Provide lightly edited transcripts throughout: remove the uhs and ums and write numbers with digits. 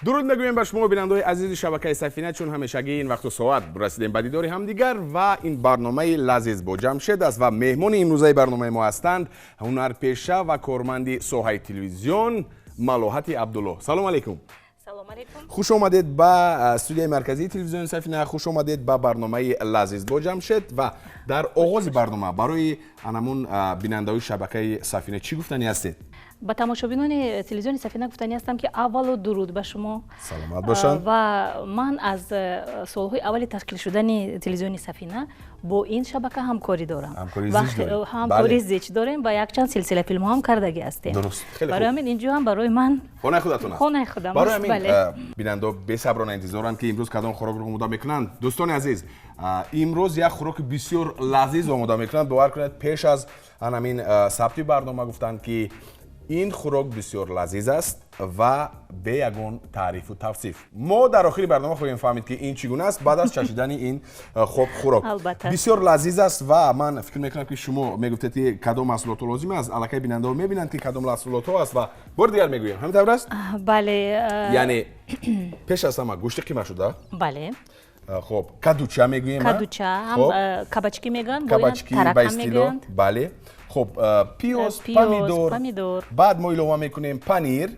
درود میگویم به شما بیننده‌های عزیز شبکه سفینه، چون همیشگی این وقت و ساعت رسیدیم به دیدار همدیگر و این برنامه لازیز با جمشید است و مهمان امروزه برنامه ما هستند هنرپیشه و کارمند ساحه تلویزیون مالوҳати عبدالله. سلام علیکم. سلام علیکم. خوش آمدید به استودیوی مرکزی تلویزیون سفینه، خوش آمدید به برنامه لازیز با جمشید. و در آغاز برنامه برای انمون بیننده‌های شبکه سفینه چی گفتنی هستید؟ با تماشابینان تلویزیون سفینه گفتنی هستم که اول درود به شما. سلامت باشند. و من از سالهای اولی تشکیل شدن تلویزیون سفینه با این شبکه همکاری دارم. همکاری زیچ داریم و یک چند سلسله فیلم هم کردگی هستیم. درست. خیلی خوب. برای همین اینجا هم برای من خانه خودتون است. خانه خودم. برای همین بیننده بی‌صبرانه انتظارند که امروز کدام خوراک رو آماده میکنند. دوستان عزیز، امروز یک خوراک بسیار لذیذ آماده میکنند. باور کنید پیش از همین ثبت برنامه گفتند که این خوراک بسیار لذیذ است و به یگان تعریف و توصیف. ما در آخر برنامه خواهیم فهمید که این چگونه است بعد از چشیدن این خوراک. بسیار لذیذ است و من فکر میکنم که شما میگفتید که کدام محصولات لازم است، الکی بیننده ها میبینند که کدام محصولات است و بار دیگر میگویم همین طور است؟ بله. یعنی پیش از همه گوشت قیمه شده. بله. خب کدوچه میگوییم. کدوچه هم کبچکی میگن. کبچکی به اصطلاح. بله. خب پیاز، پامیدور، بعد ما ایلوه میکنیم پنیر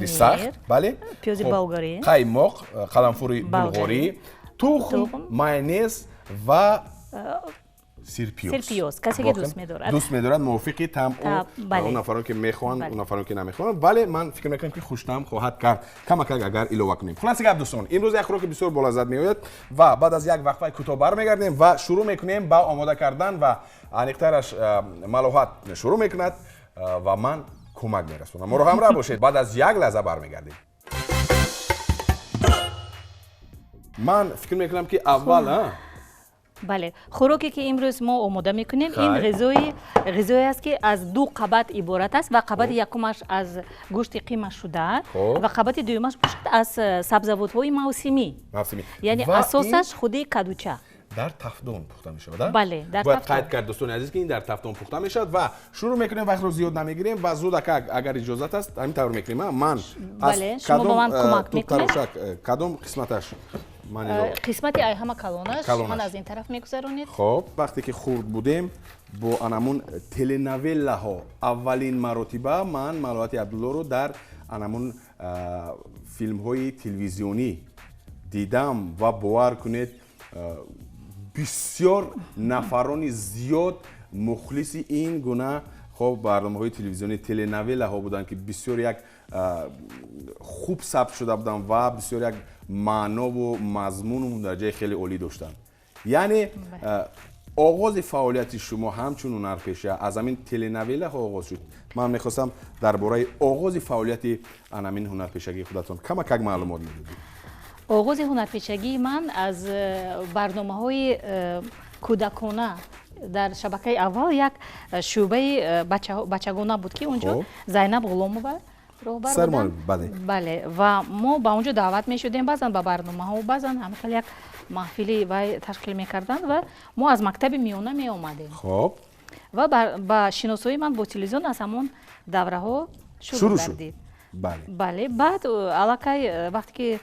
سخت، بله، پیاز بلغاری، قایماق، قلمفور بلغاری، تخم، مایونز و سیرپیوز. کسی که دوست می‌دارد موافقی تام اون نفران که میخوان، اون نفران که نمیخوان، ولی من فکر میکنم که خوشتم خواهد کرد کمک اگر ایلوه کنیم. خلاصه گپ دوستان، امروز یک خوراک بسیار بلذت میآید و بعد از یک وقفه کوتاه برمیگردیم و شروع میکنیم با آماده کردن و انیقترش مالوҳат شروع میکند و من کمک میرسونم. ما رو همراه باشید، بعد از یک لحظه برمیگردیم. من فکر میکنم که اول بله، خوراکی که امروز ما آماده میکنیم این غذایی است که از دو قبط عبارت است و قبط یکمش از گوشت قیمه شده و قبط دومش از سبزیجات موسمی. یعنی اساسش خودی کدوچه در تفدان پخته می شود. بله، در باید قید کرد دوستان عزیز که این در تفدان پخته می شود و شروع میکنیم. وقت رو زیاد نمیگیریم و زود اگر اجازت است همین طور میکنیم. من بله، شما با من کمک میکنید. کدام قسمتش؟ قسمتی همه کلونش من از این طرف میگذرونید. خب وقتی که خورد بودیم با انمون تلنویلا ها اولین مراتبه من مالوҳати عبدالله رو در انمون فیلم های تلویزیونی دیدم و باور کنید بسیار نفران زیاد مخلص این گونه خب برنامه های تلویزیونی تلنویلا ها بودن که بسیار یک خوب ثبت شده بودن و بسیار یک معنا و مضمون در جای خیلی عالی داشتن. یعنی آغاز فعالیت شما همچون هنرپیشه از همین تلنویلا ها آغاز شد. من میخواستم درباره آغاز فعالیت همین هنرپیشگی خودتون کمک معلومات بدید. آغاز هنرپیشگی من از برنامه‌های کودکانه در شبکه اول یک شعبه بچگانه بود که اونجا زینب غلامова رهبر بود. بله و ما با اونجا دعوت می شدیم، بعضن با برنامه‌ها و بعضن همین یک محفلی و تشکیل می‌کردن و ما از مکتب میانه می اومدیم. خب و با شناسایی من با تلویزیون از همون دوره‌ها شروع کردید. بله بعد الکی وقتی که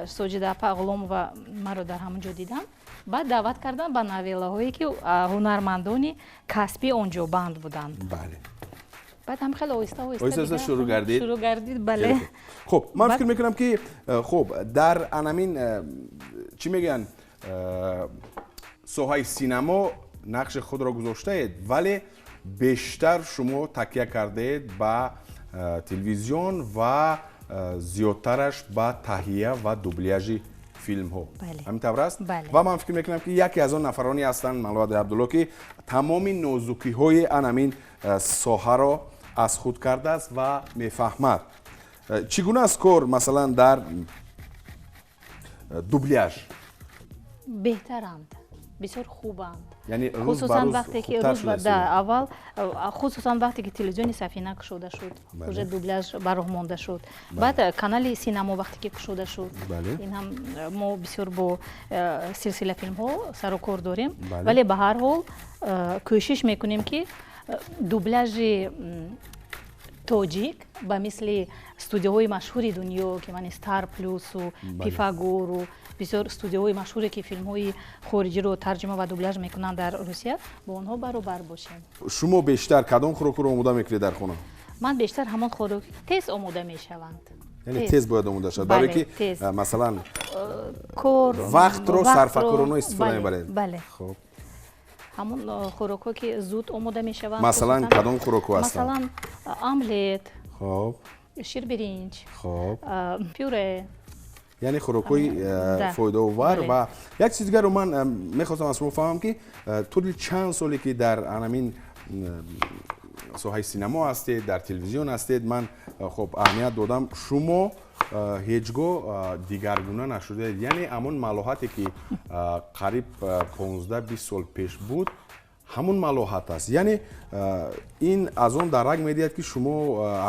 سوجد اپا غلامова مرا در همونجا دیدم، بعد دعوت کردن به نویلاهایی که هنرمندان کسبی اونجا بند بودن. بله. بعد هم خیلی آهسته شروع کردید. بله. خب من فکر میکنم که خب در انمین چی میگن ساحه سینما نقش خود را گذاشته اید، ولی بیشتر شما تکیه کرده اید به تلویزیون و زیادترش با تهیه و دوبلیاژ فیلم ها. همین طور است. و من فکر میکنم که یکی از آن نفرانی هستند مالوҳати عبدالله که تمام نازکی های انمین ساحه را از خود کرده است و میفهمد. چگونه است کار مثلا در دوبلیاژ؟ بهترند، بسیار خوبند. یعنی خصوصا وقتی که اول خصوصا وقتی که تلویزیون سفینه کشوده شد، پروژه دوبلاژ براه مانده شد. بعد کانال سینما وقتی که کشوده شد، این هم ما بسیار با سلسله فیلم ها سر و کار داریم، ولی به هر حال کوشش میکنیم که دوبلاژ тоҷик ба мисли студияҳои машҳури дунё ки ман Стар Плюсу, Пифагору, бисёр студияҳои машҳуре ки филмҳои хориҷиро тарҷима ва дубляж мекунанд дар Русия, бо онҳо баробар бошем. шумо бештар кадом хӯрокро омода мекунед дар хона? ман бештар ҳамон хӯрок тез омода мешаванд. яъне тез бояд омода шавад, барое ки масалан кор вақтро сарфакорона истифода мебаред. бале, хуб, ҳамон хӯрокҳо ки зуд омода мешаванд. Масалан кадом хӯрокҳо ҳастанд? Масалан омлет, хуб, ширбиринҷ, хуб, пюре, яъне хӯрокҳои фоидаовар. ва як чизи дигаро ман мехостам аз шумо фаҳмам ки тӯли чанд соле ки дар анамин соҳаи синемо ҳастед, дар телевизион ҳастед, ман хуб аҳамият додам шумо ҳеҷ гоҳ дигаргуна нашудед, яъне ҳамон малоҳате ки қариб 15-20 сол пеш буд, ҳамон малоҳат аст. яъне ин аз он дарак медиҳад ки шумо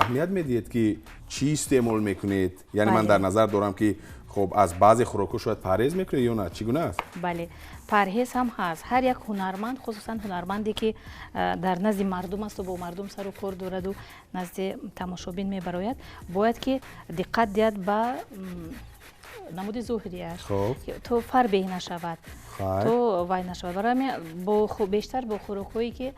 аҳамият медиҳед ки чӣ истеъмол мекунед, яъне ман дар назар дорам ки хуб аз баъзе хӯрокҳо шояд парҳез мекунед ё на, чӣ гуна аст? бале, парҳез ҳам ҳаст. ҳар як ҳунарманд, хусусан ҳунарманде ки дар назди мардум асту бо мардум сару кор дораду назди тамошобин мебарояд, бояд ки диққат диҳад ба намуди зуҳрияш, то фарбеҳ нашавад, то вай нашавад. барои ҳамин бештар бо хӯрокҳое ки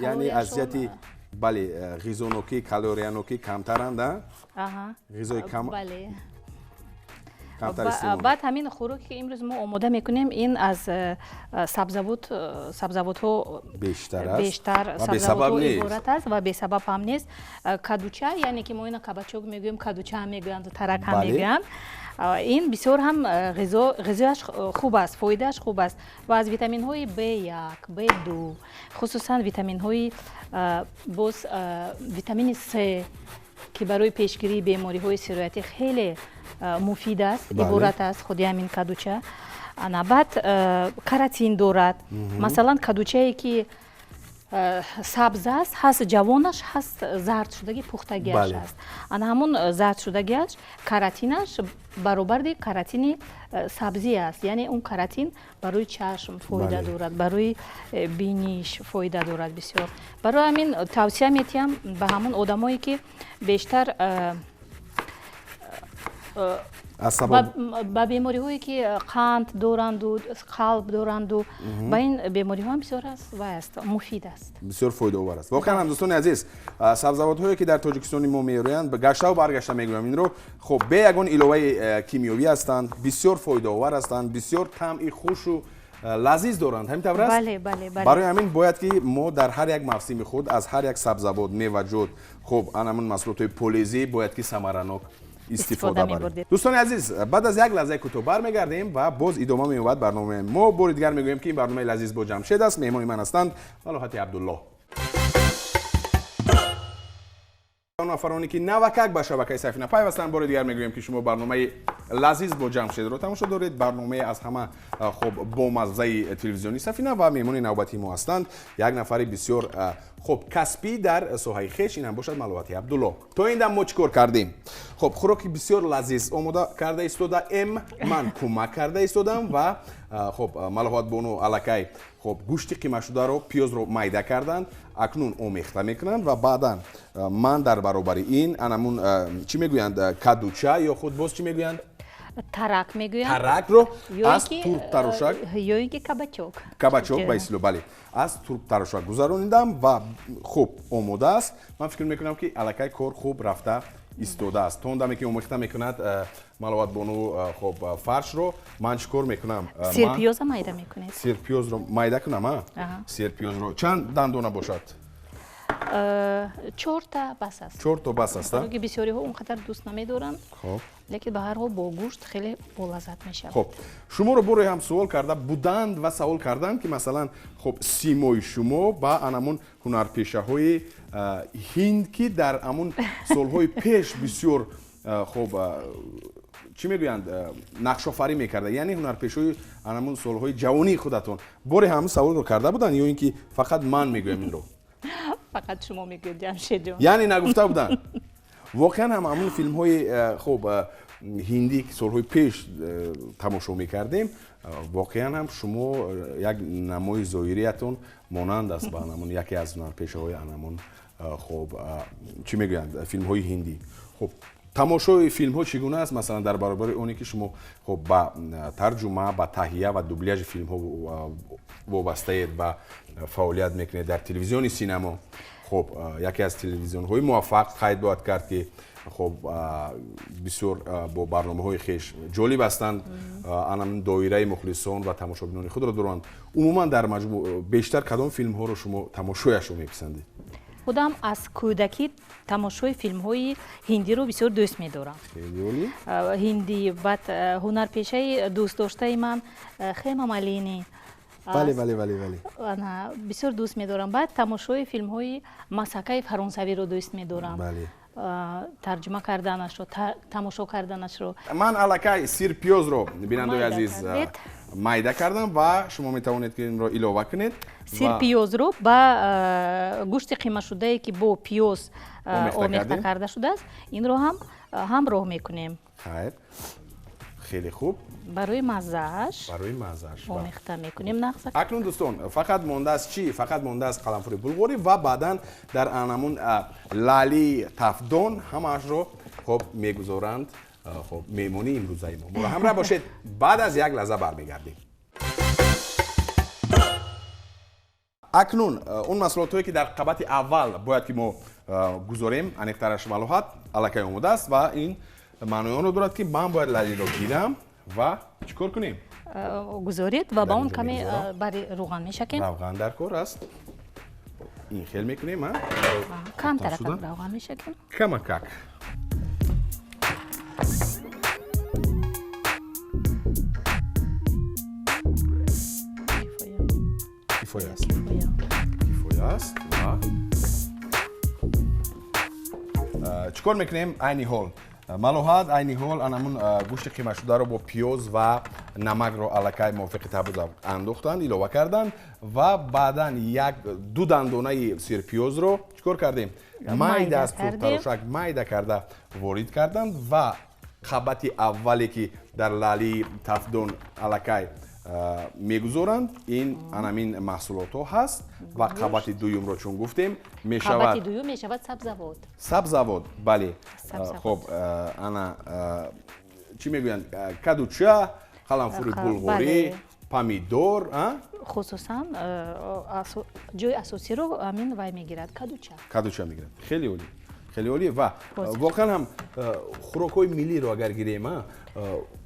яъне азияти бале ғизонокӣ, калориянокӣ камтаранд, ғизои кам баъд ҳамин хӯроке ки имрӯз мо омода мекунем, ин аз сабзавотҳо бештар сабзавотҳо иборат аст ва бесабаб ҳам нест. кадуча, яъне ки мо ина кабачок мегӯем, кадуча ҳам мегӯянд, тарак ҳам мегӯянд. ин бисёр ҳам ғизояш хуб аст, фоидааш хуб аст ва аз витаминҳои B1, B2, хусусан витаминҳои боз витамини С ки барои пешгирии бемориҳои сироятӣ хеле муфид аст, иборат аст худи ҳамин кадуча. баъд каротин дорад. масалан кадучае ки сабз аст, ҳаст ҷавонаш, ҳаст зардшудаги пухтагиаш аст. ана ҳамон зардшудагиаш, каротинаш баробари каротини сабзӣ аст, яъне он каротин барои чашм фоида дорад, барои биниш фоида дорад бисёр. барои ҳамин тавсия метиҳам ба ҳамон одамое ки бештар ба бемориҳое ки қанд доранду, қалб доранду, ба ин бемориҳо ҳам бисёр аст вай аст, муфид аст, бисёр фоидаовар аст. воқеан ҳам дӯстони азиз, сабзавотҳое ки дар тоҷикистони мо мероянд, гаштаву баргашта мегӯям инро, хуб бе ягон иловаи кимиёвӣ ҳастанд, бисёр фоидаовар ҳастанд, бисёр таъми хушу лазиз доранд. ҳамин тавр аст? бале, бале, бале. барои ҳамин бояд ки мо дар ҳар як мавсими худ аз ҳар як сабзавот, меваҷот, хуб анамон маҳсулотҳои полезӣ бояд ки самаранок истифода барем. дӯстони азиз, баъд аз як лаҳзаи кӯтоҳ бармегардем ва боз идома меёбад барномаи мо. бори дигар мегӯем ки ин барномаи лазиз бо ҷамшед аст. меҳмони ман ҳастанд Малоҳати Абдулло. нафароне ки навакак ба шабакаи сафина пайвастанд, бори дигар мегӯем ки шумо барномаи лазиз бо ҷамшедро тамошо доред. барномае аз ҳама хуб бомаззаи телевизиони сафина ва меҳмони навбатии мо ҳастанд як нафари бисёр хуб касбӣ дар соҳаи хеш, ин ҳам бошад Малоҳати Абдулло. то ин дам мо чӣ кор кардем? хуб хӯроки бисёр лазиз омода карда истодаем, ман кӯмак карда истодам ва хуб Малоҳат бону аллакай хуб гӯшти қимашударо, пиёзро майда карданд, акнун омехта мекунанд ва баъдан ман дар баробари ин анамун чӣ мегӯянд, кадуча ё худ боз чӣ мегӯянд, тарак мегӯянд, таракро аз турктарошак ёи ки кабачок ба исло, бале, аз турктарошак гузаронидам ва хуб омода аст. ман фикр мекунам ки аллакай кор хуб рафта истодааст. то он даме ки омехта мекунад Малоҳат бону хуб фаршро, ман чӣ кор мекунам? сирпиёза майда мекунед? сирпиёзро майда кунам? сирпиёзро чанд дандона бошад? 4 та бас аст. 4 то бас аст. ки бисёриҳо он қадар дӯст намедоранд, лекин ба ҳар ҳол бо гӯшт хеле болаззат мешавад. хуб шуморо боре ҳам суол карда буданд ва савол карданд ки масалан хуб симои шумо ба анамун ҳунарпешаҳои ҳинд ки дар амун солҳои пеш бисёр хуб чӣ мегӯянд, нақшофарӣ мекарда, яъне ҳунарпешҳои анамун солҳои ҷавонии худатон боре ҳам саволро карда буданд ё ин ки фақат ман мегӯям инро? фақат шумо мегӯед ҷамшед ҷон, яъне нагуфта буданд? воқеан ҳам ҳамун филмҳои хуб ҳиндӣ ки солҳои пеш тамошо мекардем воқеан ҳам шумо як намои зоҳириятон монанд аст ба анамон яке аз ҳунарпешаҳои анамон хоб чӣ мегӯянд филмҳои ҳиндӣ. Хоб тамошои филмҳо чӣ гуна аст масалан дар баробари оне ки шумо хоб ба тарҷума ба таҳия ва дубляжи филмҳо вобастаед ба фаъолият мекунед дар телевизиони синемо. Хоб яке аз телевизионҳои муваффақ қайд бояд кард ки хоб бисёр бо барномаҳои хеш ҷолиб ҳастанд анамин доираи мухлисон ва тамошобинони худро доранд. Умуман дар маҷмӯъ бештар кадом филмҳоро шумо тамошояшро меписандед? худам аз кӯдакӣ тамошои филмҳои ҳиндиро бисёр дӯст медорам. ҳиндӣ баъд ҳунарпешаи дӯстдоштаи ман хема малини бисёр дӯст медорам. баъд тамошои филмҳои масакаи фаронсавиро дӯст медорам. тарҷума карданашро тамошо карданашро. Ман аллакай сир пиёзро бинандаи азиз майда кардам ва шумо метавонед ки инро илова кунед. Сир пиёзро ба гӯшти қимашудае ки бо пиёз омехта карда шудааст инро ҳам ҳамроҳ мекунем. Хайр, хеле хуб. барои маззааш омехта мекунем нағзак. Акнун дӯстон фақат мондааст чӣ? Фақат мондааст қаламфури булғорӣ ва баъдан дар анамун лали тафдон ҳамаашро хоб мегузоранд. Хоб меҳмони имрӯзаи мо. Моро ҳамроҳ бошед. Баъд аз як лаҳза бармегардем. Акнун он маҳсулотҳое ки дар қабати аввал бояд ки мо гузорем аниқтараш малоҳат аллакай омодааст ва ин маънои онро дорад ки ман бояд лалиро гирам ва чӣ кор кунем? Гузоред ва ба он каме бари рӯған мешакем. Равған дар кор аст. Ин хел мекунем, а? Камтарак равған мешакем. Камакак. Кифоя аст. Чӣ кор мекунем? Айни ҳол. Малоҳат айни ҳол анамун гӯшти қимашударо бо пиёз ва намакро аллакай мувофиқи табуз андохтанд, илова карданд ва баъдан ду дандонаи сирпиёзро чӣ кор кардем? Майда аз пуртарошак майда карда ворид карданд ва қабати аввале ки дар лали тафдон аллакай мегузоранд ин анамин маҳсулотҳо ҳаст ва қабати дуюмро чун гуфтем мешавад. Қабати дуюм мешавад сабзавот. Сабзавот, бале. Хоб ана чӣ мегӯянд? Кадуча, қаламфури булғорӣ, помидор, хусусан ҷои асосиро амин вай мегирад кадуча. Кадуча мегирад. Хеле олӣ. Хеле олӣ ва воқеан ҳам хӯрокҳои миллиро агар гирем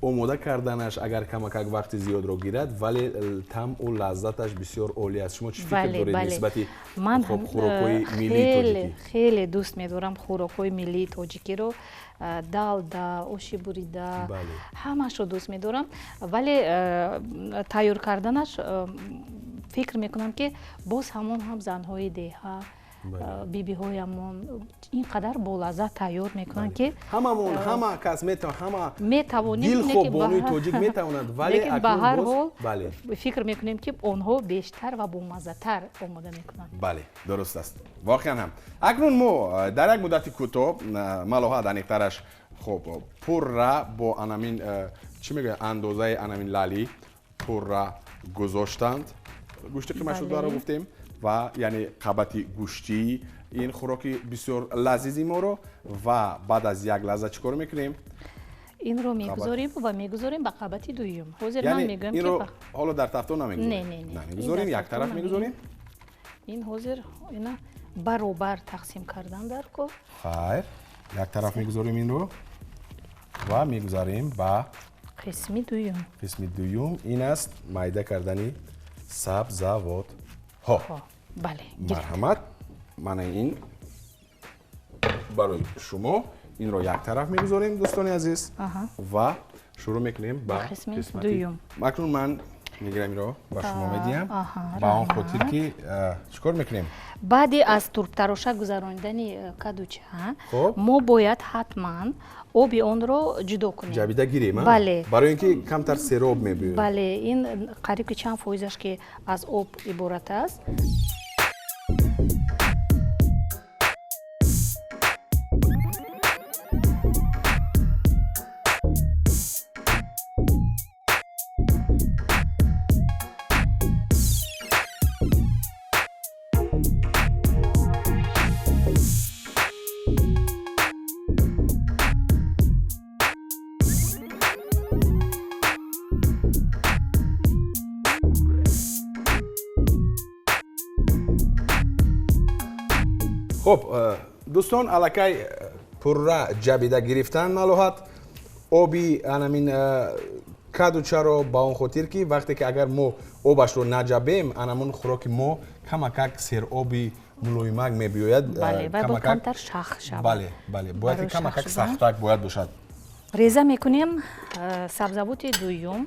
омода карданаш агар камакак вақти зиёдро гирад вале таъму лаззаташ бисёр олӣ аст. Шумо чӣ фикр доред нисбати хӯрокҳои миллии тоҷикӣ? Хеле дӯст медорам хӯрокҳои миллии тоҷикиро. Далда, оши бурида ҳамашро дӯст медорам вале тайёр карданаш фикр мекунам ки боз ҳамон ҳам занҳои деҳа бибиҳоямон ин қадар болаззат тайёр мекунанд ки ҳама кас метавонад дилхобонии тоҷик метавонад вале ба ҳар ҳол фикр мекунем ки онҳо бештар ва бомаззатар омода мекунанд. Бале, дуруст аст. Воқеан ҳам. Акнун мо дар як муддати кӯтоҳ малоҳат аниқтараш хоб пурра бо анамин чӣ мегӯяд андозаи анамин лали пурра гузоштанд. Гӯшти қимашударо гуфтем ва яъне қабати гӯштӣ ин хӯроки бисёр лазизи моро ва баъд аз як лаҳза чӣ кор мекунем? Инро мегузорем ва мегузорем ба қабати дуюм. Ҳозир ман мегӯям ки инро ҳоло дар тафтон намегузорем. Не, мегузорем як тараф мегузорем. Ин ҳозир ина баробар тақсим кардан дар кор. Хайр, як тараф мегузорем инро ва мегузарем ба қисми дуюм. Қисми дуюм ин аст майда кардани сабзавот. Бале. Марҳамат. Мана ин барои шумо инро як тараф мегузорем дӯстони азиз ва шурӯъ мекунем ба қисмати дуюм. Акнун ман мегирам инро ба шумо медиҳам ба он хотир ки чӣ кор мекунем? Баъди аз турктароша гузарондани кадуча мо бояд ҳатман оби онро ҷудо кунем. Ҷабида гирем? Бале. Барои ин ки камтар сероб мебиёд. Бале, ин қариб ки чанд фоизаш ки аз об иборат аст. خب دوستان الکی پرره جبیده گرفتن مالوحات آبی انامین کدو چرا با اون خاطر که وقتی که اگر ما آبش رو نجبیم انامون خوراک ما کمک سر آبی ملایمک میبیاید بله باید کمتر شخ شود. بله باید کمک سختک باید باشد. ریزه میکنیم سبزوات دوم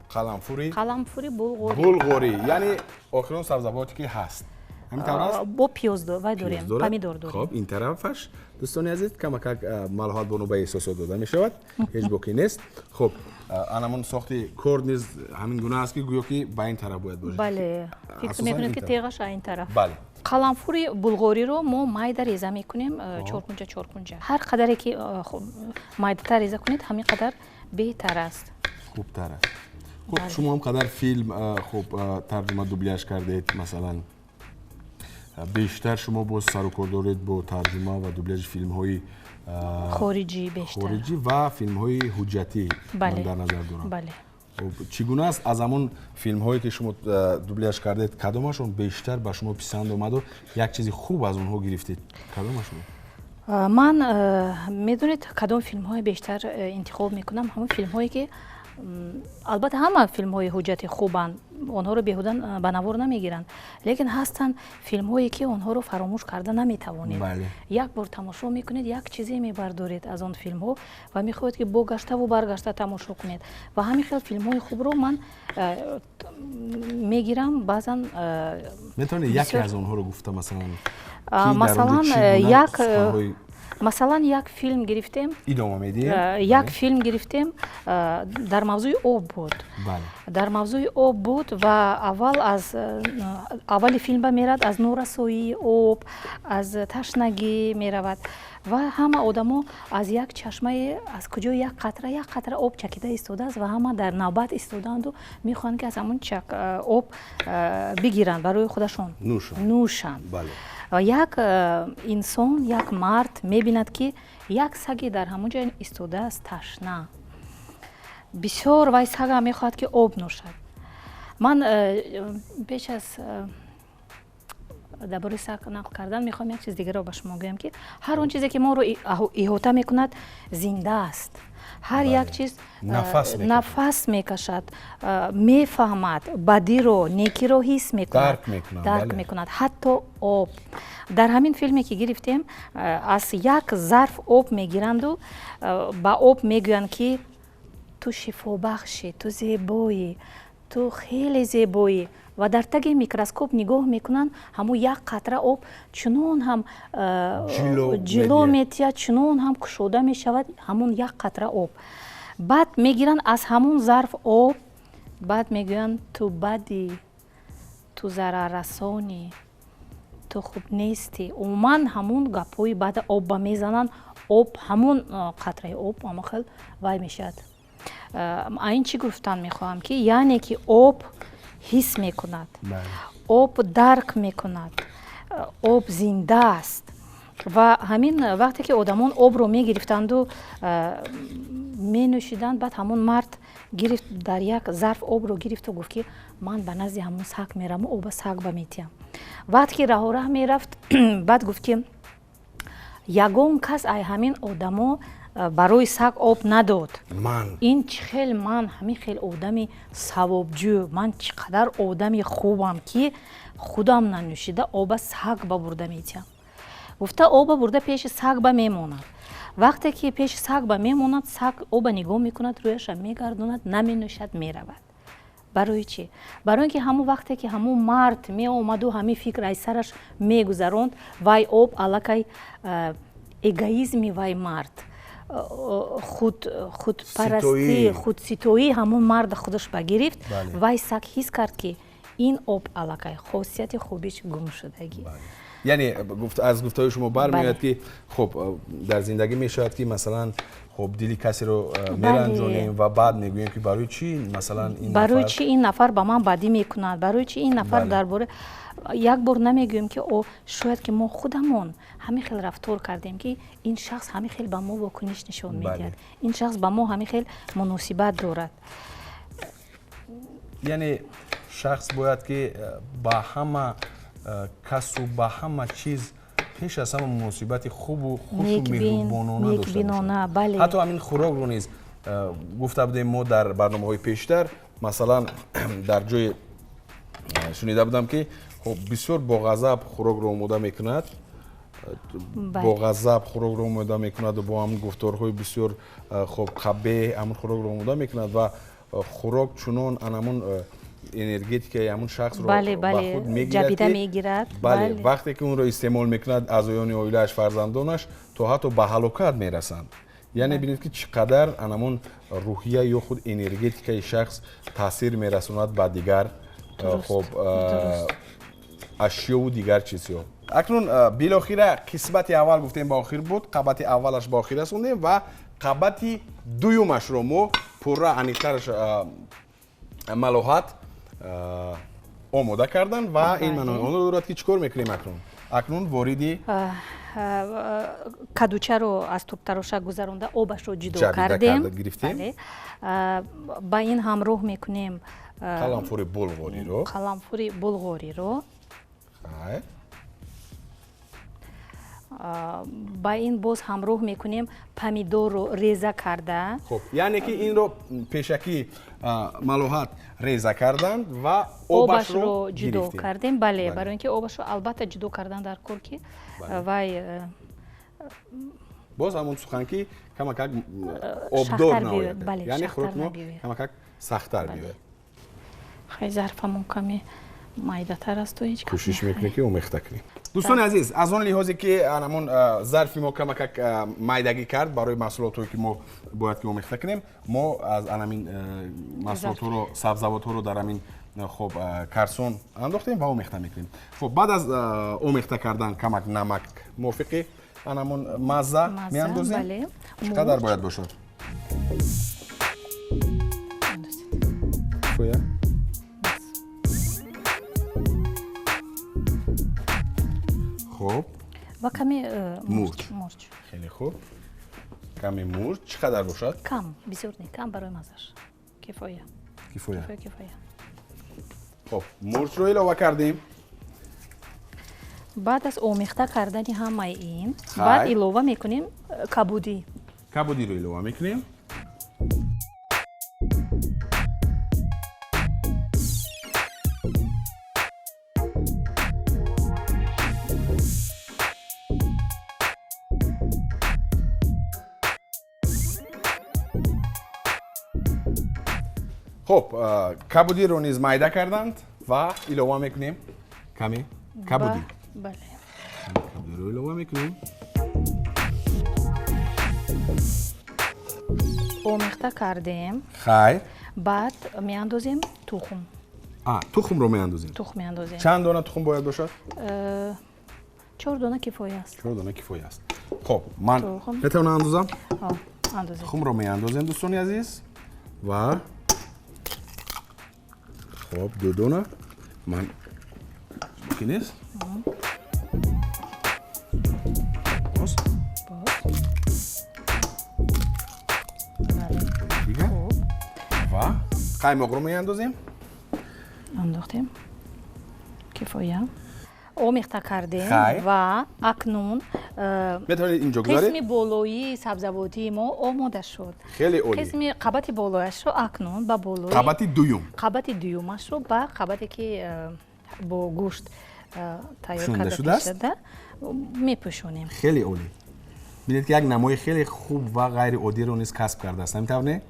قلمفوری بلغوری یعنی آخرین سبزواتی که هست همین طور است با پیاز داریم پمیدور داریم. خب این طرفش دوستان عزیز کمک مالوحات بونو به احساسات داده می شود هیچ باکی نیست. خب انامون ساختی کرد نیز همین گونه است که گویا که به این طرف باید باشه. بله فکر میکنید که تیغش این طرف. بله قلمفوری بلغوری رو ما مایده ریزه میکنیم چورکنجه هر قدری که مایده تر ریزه کنید همین قدر بهتر است. خوبتر است. خب شما هم قدر فیلم خوب ترجمه دوبلیاژ کردید مثلا بیشتر شما با سر و کار دارید با ترجمه و دوبلیاژ فیلم های خارجی و فیلم های حجتی من در نظر دارم. بله. چگونه است از همون فیلم هایی که شما دوبلیاژ کردید کدامشون بیشتر به شما پسند آمد و یک چیزی خوب از اونها گرفتید؟ کدامشون؟ من میدونید کدام فیلم های بیشتر انتخاب میکنم همون فیلم هایی که البته همه فیلم های حجتی خوبن اونها رو بیهودن به نوار نمیگیرن لیکن هستن فیلم هایی که اونها رو فراموش کرده نمیتوانید. یک بار تماشا میکنید یک چیزی میبردارید از اون فیلم ها و میخواهید که بگشته و برگشته تماشا کنید و همین خیلی فیلم های خوب رو من میگیرم بعضا میتونید یکی از اونها رو گفته مثلا یک فیلم گرفتیم یک فیلم گرفتیم در موضوع آب بود. در موضوع آب بود و اول فیلم میرد از نورسایی آب از تشنگی میرود و همه آدما از یک چشمه از کجا یک قطره آب چکیده ایستاده است و همه در نوبت ایستادند و میخوان که از همون آب بگیرن برای خودشون نوشن. و یک انسان یک مرد میبیند که یک سگی در همون جای ایستاده است تشنه بسیار وای سگ میخواد که آب نوشد. من پیش از درباره سگ نقل کردن میخوام یک چیز دیگه رو به شما بگم که هر اون چیزی که ما رو احاطه میکند زنده است. هر یک چیز نفس میکشد میفهمد بدی رو نیکی رو حس میکند درک میکند حتی آب. در همین فیلمی که گرفتیم از یک ظرف آب میگیرند و با آب میگویند که تو شفا بخشی تو زیبایی تو خیلی زیبایی و در تگ میکروسکوپ نگاه میکنن همون یک قطره آب چنون هم جلو میتید چنون هم کشوده میشود همون یک قطره آب. بعد میگیرن از همون ظرف آب بعد میگوین تو بدی تو ضرر رسانی تو خوب نیستی و من همون گپوی بعد آب میزنن آب همون قطره آب اما خیلی وای میشد. این چی گفتن میخواهم که یعنی که آب حس میکند آب درک میکند آب زنده است و همین وقتی که آدمان آب رو میگرفتند و می نوشیدند بعد همون مرد گرفت در یک ظرف آب رو گرفت و گفت که من به نزد همون سگ میرم و آب سگ بمیتیم. وقتی که راه میرفت بعد گفت که یگان کس ای همین آدما برای سگ آب نداد. این خیلی من همین خیلی آدمی ثوابجو من چقدر آدمی خوبم که خودم ننوشیده آب سگ برده میتیم. گفته آب برده پیش سگ میموند. وقتی که پیش سگ میموند سگ آب نگاه میکند رویش میگردوند نمی نوشد میرود. برای چی؟ برای اینکه همون وقتی که همون مرد می اومد و همین فکر از سرش میگذراند وای آب الکی ایگویزمی وای مرد خود پرستی خود ستایی همون مرد خودش بگرفت وای سگ حس کرد که این آب الکی خاصیت خوبیش گم شدگی. یعنی از گفتهای شما برمیاد که خب در زندگی میشود که مثلا خب دلی کسی رو میرنجونیم و بعد میگوییم که برای چی مثلا این نفر با من بدی میکند برای چی این نفر درباره یک بار نمیگوییم که او شاید که ما خودمون همین خیلی رفتار کردیم که این شخص همین خیلی با ما واکنش نشون میدهد این شخص با ما همین خیلی مناسبت دارد. یعنی شخص باید که با همه کس و با همه چیز пеш аз ҳама муносибати хубу хушу меҳрубонона дошта некбинона, бале. ҳатто ҳамин хӯрокро низ гуфта будем мо дар барномаҳои пештар, масалан дар ҷое шунида будам ки бисёр боғазаб хӯрокро омода мекунад, боғазаб хӯрокро омода мекунад бо ҳамин гуфторҳои бисёр қабеҳ ҳамин хӯрокро омода мекунад ва хӯрок чунон анамун энергетикаи ҳамун шахсро ба худ мегирад. бале, вақте ки онро истеъмол мекунад аъзоёни оилааш, фарзандонаш, то ҳатто ба ҳалокат мерасанд. яъне бинед ки чӣ қадар анамун рӯҳия ё худ энергетикаи шахс таъсир мерасонад ба дигар ашёву дигар чизҳо. акнун билохира қисмати аввал гуфтем ба охир буд, қабати аввалаш ба охир расондем ва қабати дуюмашро мо пурра аниқтараш малоҳат омода кардан ва ин маънои онро дорад ки чӣ кор мекунем акнун? акнун вориди кадучаро аз турктароша гузаронда обашро ҷудо кардем, ба ин ҳамроҳ мекунем қаламфури булғориро, ба ин боз ҳамроҳ мекунем помидорро реза карда. хуб, яъне ки инро пешакӣ малоҳат реза карданд ва обашро ҷудо кардем. бале, барои ин ки обашро албатта ҷудо кардан дар кор ки вай боз ҳамон сухан ки камакак обдор наояд, яъне хӯрокмо камакак сахттар биёяд. хай зарфамон каме майдатар асту ҳеҷ кӯшиш мекунем ки омехта кунем. дӯстони азиз, аз он лиҳозе ки анамон зарфи мо камакак майдагӣ кард барои маҳсулотҳое ки мо бояд ки омехта кунем, мо аз анамин маҳсулотҳоро, сабзавотҳоро дар амин карсон андохтем ва омехта мекунем. хуб, баъд аз омехта кардан камак намак мувофиқи анамон мазза меандозем. чӣ қадар бояд бошад? хуб, ва каме мурч. хеле хуб, каме мурч. чӣ қадар бошад? кам, бисёр не, кам барои маззаш. кифоя. хуб, мурчро илова кардем. баъд аз омехта кардани ҳамаи ин, баъд илова мекунем кабудиро илова мекунем. хуб, кабудиро низ майда карданд ва илова мекунем каме кабуди. кабудиро илова мекунем. омехта кардем. хайр. баъд меандозем тухм. тухмро меандозем. чанд дона тухм бояд бошад? 4 дона кифоя аст. 4 дона кифоя аст. хуб, ман метавонам андозам? тухмро меандозем дӯстони азиз ва хуб, 2 дона ман ки нест. боз дига ва қаймоқро меандозем. андохтем кифоя. омехта кардем ва акнун метавонед инҷо гузаред. қисми болоии сабзавотии мо омода шуд. хеле олӣ. қисми қабати болояшро акнун ба болои қабати дуюмашро ба қабате ки бо гӯшт тайёр карда шуда мепӯшонем. хеле олӣ. бинед ки як намои хеле хуб ва ғайриоддиро низ касб кардааст. наметавонед?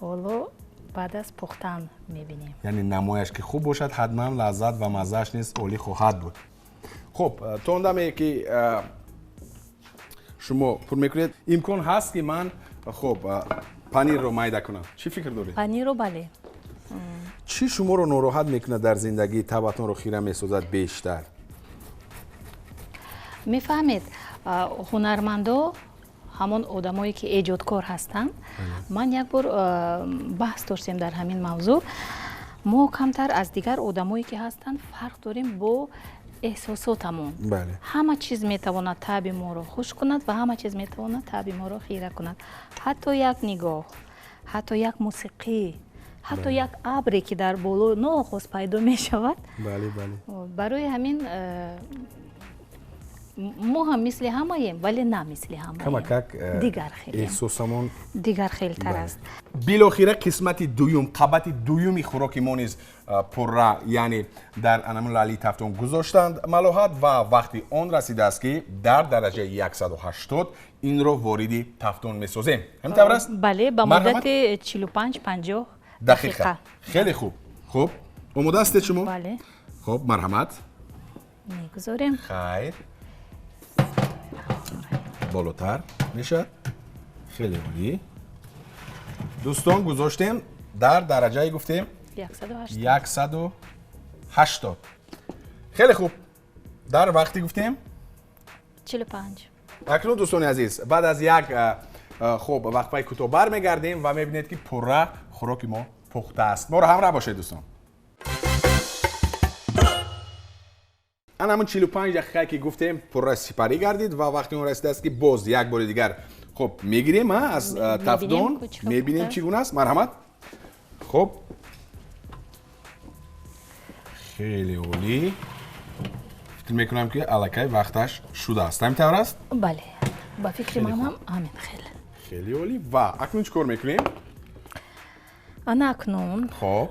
ҳоло баъд аз пухтан мебинем. яъне намояш ки хуб бошад, ҳатман лаззат ва маззааш низ олӣ хоҳад буд. хуб, то он даме ки шумо пур мекунед, имкон ҳаст ки ман хуб панирро майда кунам. чӣ фикр доред? панирро бале. чӣ шуморо нороҳат мекунад дар зиндагӣ, табатонро хира месозад бештар? мефаҳмед, ҳунармандо ҳамон одамое ки эҷодкор ҳастанд. ман як бор баҳс доштем дар ҳамин мавзӯъ. мо камтар аз дигар одамое ки ҳастанд фарқ дорем бо эҳсосотамон. ҳама чиз метавонад таъби моро хуш кунад ва ҳама чиз метавонад таъби моро хира кунад. ҳатто як нигоҳ, ҳатто як мусиқӣ, ҳатто як абре ки дар боло ноохоз пайдо мешавад. барои ҳамин мо ҳам мисли ҳамаем, вале на мисли ҳамаем. камакак дигар хеле. эҳсосамон дигар хелтар аст. билохира қисмати дуюм, қабати дуюми хӯроки мо низ пурра, яъне дар анамун лали тафтон гузоштанд малоҳат ва вақти он расидааст ки дар дараҷаи 180 инро вориди тафтон месозем. ҳамин тавр аст? бале, ба муддати 45-50 дақиқа. хеле хуб. хуб, омода ҳастед шумо? бале. хуб, марҳамат. мегузорем. хайр. болотар мешавад. хеле олӣ. дӯстон, гузоштем дар дараҷаи гуфтем 180. хеле хуб. дар вақти гуфтем 45. акнун дӯстони азиз, баъд аз як хуб вақфаи кӯтоҳ бармегардем ва мебинед ки пурра хӯроки мо пухтааст. моро ҳамроҳ бошед дӯстон. ан ҳамун 45 дақиқае ки гуфтем пурра сипарӣ гардид ва вақти он расидааст ки боз як бори дигар хуб мегирем аз тафдон, мебинем чӣ гуна аст. марҳамат. хуб, хеле олӣ. фикр мекунам ки аллакай вақташ шудааст. ҳамин тавр аст? бале, ба фикри манам ҳамин хел. хеле олӣ. ва акнун чӣ кор мекунем? ана акнун хоб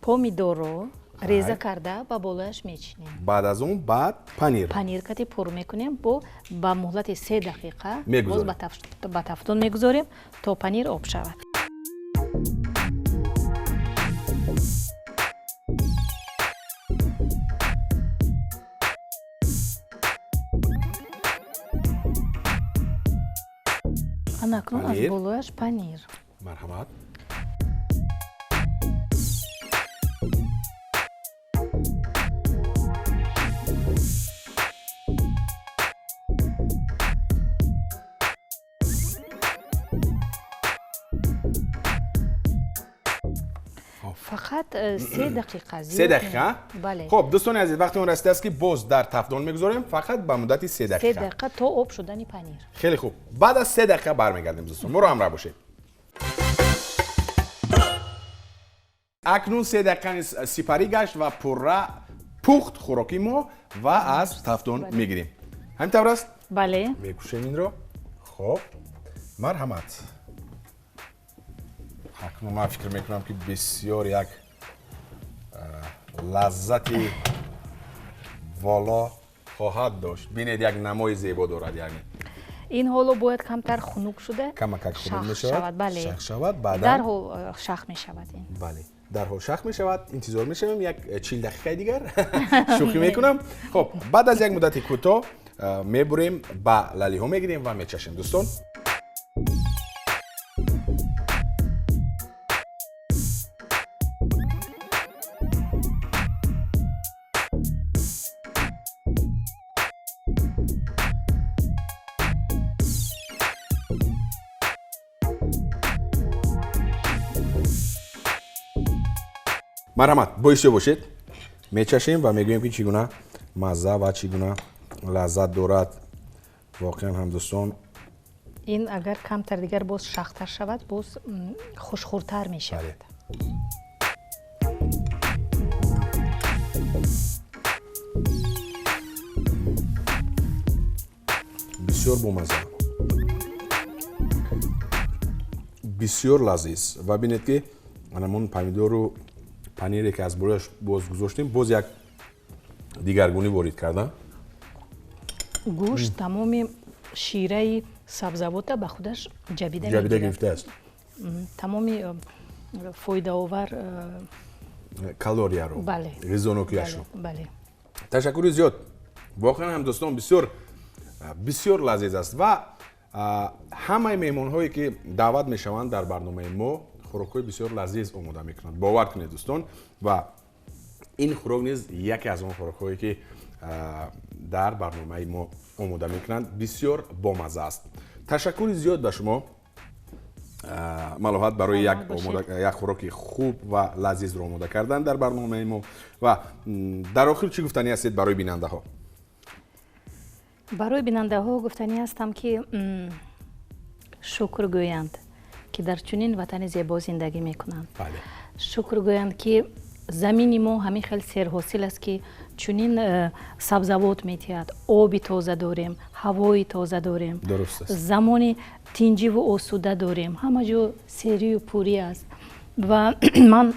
помидорро реза карда ба болояш мечинем. баъд аз он баъд панир кати пур мекунем, ба муҳлати 3 дақиқа мегузорем. боз ба тафтон мегузорем то панир об шавад. ана акнун аз болояш панир. марҳамат. фақат 3 дақиқа. 3 дақиқа? бале. хуб, дӯстони азиз, вақти он расидааст ки боз дар тафдон мегузорем фақат ба муддати 3 дақиқа. 3 дақиқа то об шудани панир. хеле хуб. баъд аз 3 дақиқа бармегардем дӯстон. моро ҳамроҳ бошед. акнун 3 дақиқа низ сипарӣ гашт ва пурра пухт хӯроки мо ва аз тафдон мегирем. ҳамин тавр аст? бале. мекушем инро. хуб, марҳамат. акнун ман фикр мекунам ки бисёр як лаззати воло хоҳад дошт. бинед як намои зебо дорад. яъне ин ҳоло бояд камтар хунук шуда камакак хунук шах шавад. бале. шах шавад. баъдан дарҳол шах мешавад ин. бале, дарҳол шах мешавад. интизор мешавем як 40 дақиқаи дигар. шӯхӣ мекунам. хуб, баъд аз як муддати кӯтоҳ мебурем ба лалиҳо мегирем ва мечашем дӯстон. марҳамат, боишҷо бошед. мечашем ва мегӯем ки чӣ гуна мазза ва чӣ гуна лаззат дорад. воқеан ҳам дӯстон, ин агар камтар дигар боз шахтар шавад, боз хушхӯртар мешавад. бисёр бомазза, бисёр лазиз. ва бинед ки анамон помидору панире ки аз борояш боз гузоштем, боз як дигаргунӣ ворид карда. гӯшт тамоми шираи сабзавота ба худаш ҷабида гирифтааст. тамоми фоидаовар калорияро, бале, ғизонокияшро. бале. ташаккури зиёд. воқеан ҳам дӯстон бисёр лазиз аст ва ҳамаи меҳмонҳое ки даъват мешаванд дар барномаи мо хӯрокҳои бисёр лазиз омода мекунанд. бовар кунед дӯстон, ва ин хӯрок низ яке аз он хӯрокҳое ки дар барномаи мо омода мекунанд. бисёр бомазза аст. ташаккури зиёд ба шумо малоҳат барои як хӯроки хуб ва лазизро омода кардан дар барномаи мо. ва дар охир чӣ гуфтанӣ ҳастед барои бинандаҳо? барои бинандаҳо гуфтанӣ ҳастам ки шукр гӯянд ки дар чунин ватани зебо зиндагӣ мекунанд. шукр гӯянд ки замини мо ҳамин хел серҳосил аст ки чунин сабзавот метиҳад, оби тоза дорем, ҳавои тоза дорем, замони тинҷиву осуда дорем, ҳама ҷо серию пурӣ аст ва ман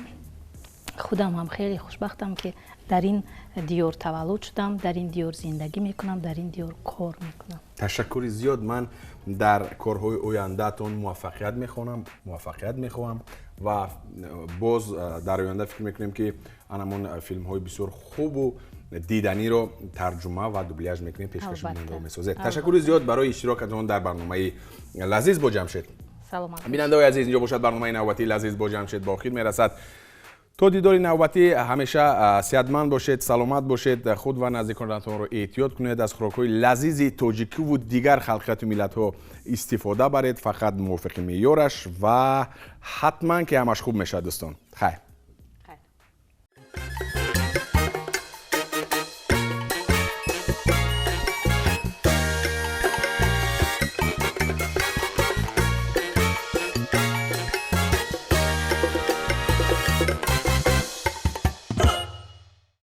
худам ҳам хеле хушбахтам ки дар ин диёр таваллуд шудам, дар ин диёр зиндагӣ мекунам, дар ин диёр кор мекунам. ташаккури зиёд. Ман дар корҳои ояндаатон муваффақият мехоҳам ва боз дар оянда фикр мекунем ки анамон филмҳои бисёр хубу диданиро тарҷума ва дубляж мекунем, пешкаши бинандаҳо месозед. ташаккури зиёд барои иштирокатон дар барномаи Лазиз бо Ҷамшед. саломат бинандаҳои азиз, инҷо бошад барномаи навбатии Лазиз бо Ҷамшед ба охир мерасад. то дидори навбатӣ ҳамеша сеҳатманд бошед, саломат бошед, худ ва наздиконатонро эҳтиёт кунед, аз хӯрокҳои лазизи тоҷикиву дигар халқияту миллатҳо истифода баред, фақат мувофиқи меъёраш ва ҳатман ки ҳамаш хуб мешавад дӯстон. хайр.